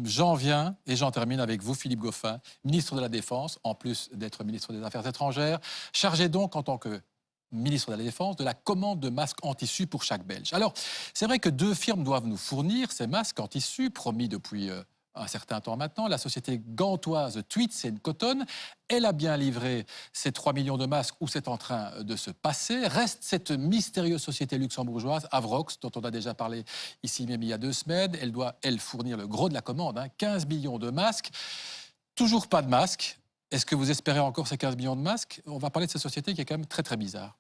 J'en viens et j'en termine avec vous, Philippe Goffin, ministre de la Défense, en plus d'être ministre des Affaires étrangères, chargé donc en tant que ministre de la Défense, de la commande de masques en tissu pour chaque Belge. Alors, c'est vrai que deux firmes doivent nous fournir ces masques en tissu, promis depuis un certain temps maintenant. La société gantoise Tweets Cotton, elle a bien livré ces 3 millions de masques où c'est en train de se passer. Reste cette mystérieuse société luxembourgeoise, Avrox, dont on a déjà parlé ici même il y a 2 semaines. Elle doit, elle, fournir le gros de la commande, 15 millions de masques. Toujours pas de masques. Est-ce que vous espérez encore ces 15 millions de masques? On va parler de cette société qui est quand même très très bizarre.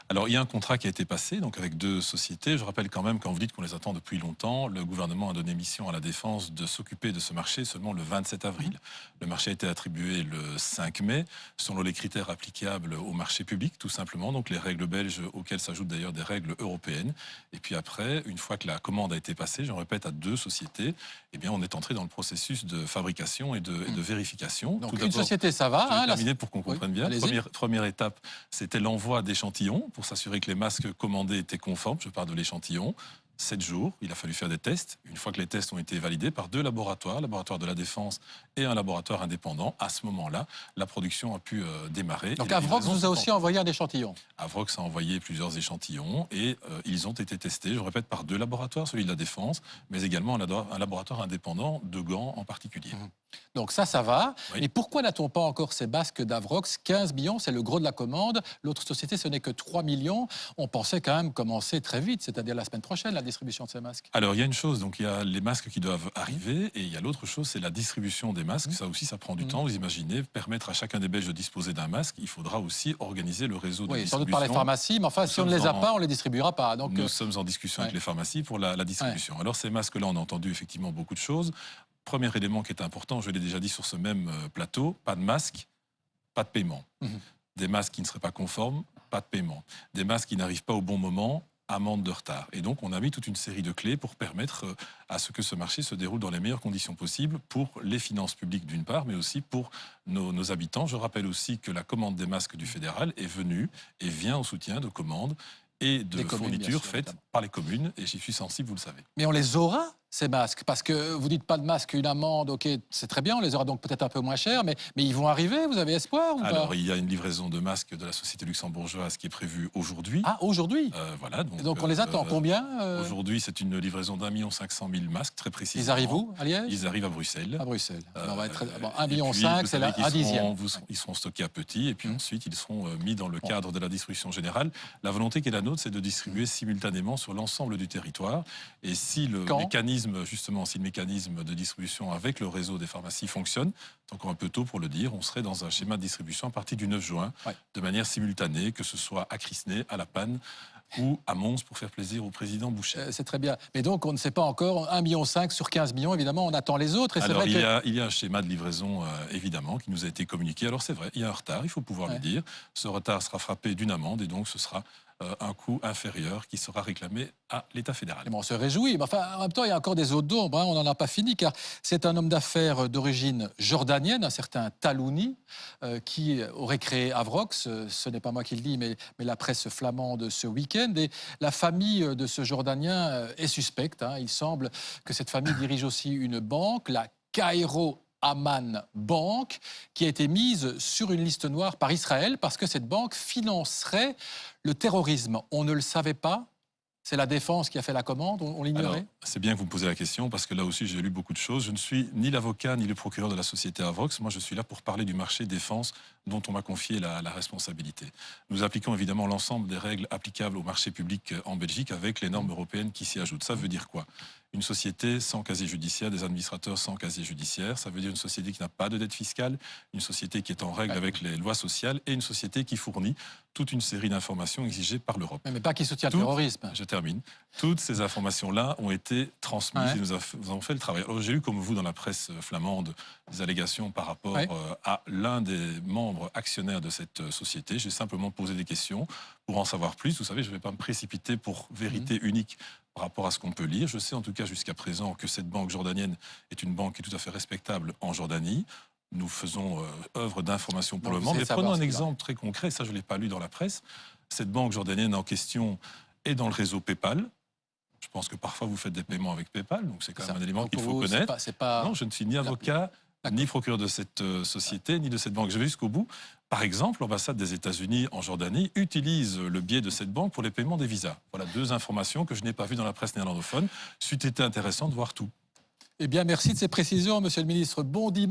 Alors, il y a un contrat qui a été passé donc avec deux sociétés. Je rappelle quand même, quand vous dites qu'on les attend depuis longtemps, le gouvernement a donné mission à la Défense de s'occuper de ce marché seulement le 27 avril. Le marché a été attribué le 5 mai, selon les critères applicables au marché public, tout simplement. Donc, les règles belges, auxquelles s'ajoutent d'ailleurs des règles européennes. Et puis après, une fois que la commande a été passée, je répète, à deux sociétés, eh bien, on est entré dans le processus de fabrication et de vérification. Donc, une société, ça va. Je vais terminer pour qu'on comprenne bien. Première étape, c'était l'envoi d'échantillons pour s'assurer que les masques commandés étaient conformes. Je parle de l'échantillon. 7 jours, il a fallu faire des tests. Une fois que les tests ont été validés par deux laboratoires, le laboratoire de la Défense et un laboratoire indépendant, à ce moment-là, la production a pu démarrer. Donc Avrox vous a aussi envoyé un échantillon. Avrox a envoyé plusieurs échantillons et ils ont été testés, je répète, par deux laboratoires, celui de la Défense, mais également un laboratoire indépendant de Gand en particulier. Donc ça va. Oui. Mais pourquoi n'a-t-on pas encore ces masques d'Avrox? 15 millions, c'est le gros de la commande. L'autre société, ce n'est que 3 millions. On pensait quand même commencer très vite, c'est-à-dire la semaine prochaine, la distribution de ces masques. Alors, il y a une chose, donc il y a les masques qui doivent arriver, et il y a l'autre chose, c'est la distribution des masques. Ça aussi, ça prend du temps. Vous imaginez, permettre à chacun des Belges de disposer d'un masque, il faudra aussi organiser le réseau de distribution. Sans doute par les pharmacies, mais enfin, si on ne les a pas, on ne les distribuera pas. Donc, nous sommes en discussion avec les pharmacies pour la distribution. Alors, ces masques-là, on a entendu effectivement beaucoup de choses. Premier élément qui est important, je l'ai déjà dit sur ce même plateau, pas de masque, pas de paiement. Des masques qui ne seraient pas conformes, pas de paiement. Des masques qui n'arrivent pas au bon moment, amende de retard. Et donc, on a mis toute une série de clés pour permettre à ce que ce marché se déroule dans les meilleures conditions possibles pour les finances publiques d'une part, mais aussi pour nos habitants. Je rappelle aussi que la commande des masques du fédéral est venue et vient au soutien de commandes et de fournitures faites par les communes. Et j'y suis sensible, vous le savez. Mais on les aura, ces masques? Parce que vous dites pas de masque, une amende, ok, c'est très bien, on les aura donc peut-être un peu moins chers, mais ils vont arriver, vous avez espoir ou pas? Alors, il y a une livraison de masques de la société luxembourgeoise qui est prévue aujourd'hui. Ah, aujourd'hui? Voilà. Donc on les attend. Combien Aujourd'hui, c'est une livraison d'1,5 million masques, très précisément. Ils arrivent où? À Liège? Ils arrivent à Bruxelles. À Bruxelles. On va être 1,5 million, c'est un dixième. Ils seront stockés à petit et puis ensuite ils seront mis dans le cadre de la distribution générale. La volonté qui est la nôtre, c'est de distribuer simultanément sur l'ensemble du territoire. Et si le mécanisme, justement, si le mécanisme de distribution avec le réseau des pharmacies fonctionne, c'est encore un peu tôt pour le dire, on serait dans un schéma de distribution à partir du 9 juin, de manière simultanée, que ce soit à Crisnay, à La Panne ou à Mons pour faire plaisir au président Boucher. C'est très bien. Mais donc, on ne sait pas encore, 1,5 million sur 15 millions, évidemment, on attend les autres. Et alors, il y a un schéma de livraison, évidemment, qui nous a été communiqué. Alors, c'est vrai, il y a un retard, il faut pouvoir le dire. Ce retard sera frappé d'une amende et donc ce sera un coût inférieur qui sera réclamé à l'État fédéral. Bon, on se réjouit, mais enfin, en même temps, il y a encore des eaux d'ombre, on n'en a pas fini, car c'est un homme d'affaires d'origine jordanienne, un certain Talouni, qui aurait créé Avrox. Ce n'est pas moi qui le dis, mais la presse flamande ce week-end. Et la famille de ce Jordanien est suspecte. Il semble que cette famille dirige aussi une banque, la Cairo Aman Bank, qui a été mise sur une liste noire par Israël parce que cette banque financerait le terrorisme. On ne le savait pas. C'est la Défense qui a fait la commande, on l'ignorait? C'est bien que vous me posez la question, parce que là aussi, j'ai lu beaucoup de choses. Je ne suis ni l'avocat ni le procureur de la société Avrox. Moi, je suis là pour parler du marché défense dont on m'a confié la responsabilité. Nous appliquons évidemment l'ensemble des règles applicables au marché public en Belgique avec les normes européennes qui s'y ajoutent. Ça veut dire quoi? Une société sans casier judiciaire, des administrateurs sans casier judiciaire. Ça veut dire une société qui n'a pas de dette fiscale, une société qui est en règle avec les lois sociales et une société qui fournit toute une série d'informations exigées par l'Europe. Mais pas qui soutient le terrorisme. Je termine. Toutes ces informations-là ont été transmises et nous avons fait le travail. Alors, j'ai eu, comme vous, dans la presse flamande, des allégations par rapport à l'un des membres actionnaires de cette société. J'ai simplement posé des questions pour en savoir plus. Vous savez, je ne vais pas me précipiter pour vérité unique par rapport à ce qu'on peut lire. Je sais en tout cas jusqu'à présent que cette banque jordanienne est une banque qui est tout à fait respectable en Jordanie. Nous faisons œuvre d'information pour le moment. Mais prenons un exemple très concret, ça je ne l'ai pas lu dans la presse. Cette banque jordanienne en question est dans le réseau PayPal. Je pense que parfois vous faites des paiements avec PayPal, donc c'est quand même un élément Donc, qu'il pour faut vous, connaître. c'est pas... Non, je ne suis ni avocat, ni procureur de cette société, ni de cette banque. Je vais jusqu'au bout. Par exemple, l'ambassade des États-Unis en Jordanie utilise le biais de cette banque pour les paiements des visas. Voilà 2 informations que je n'ai pas vues dans la presse néerlandophone. C'eût été intéressant de voir tout. Eh bien, merci de ces précisions, monsieur le ministre. Bon dimanche.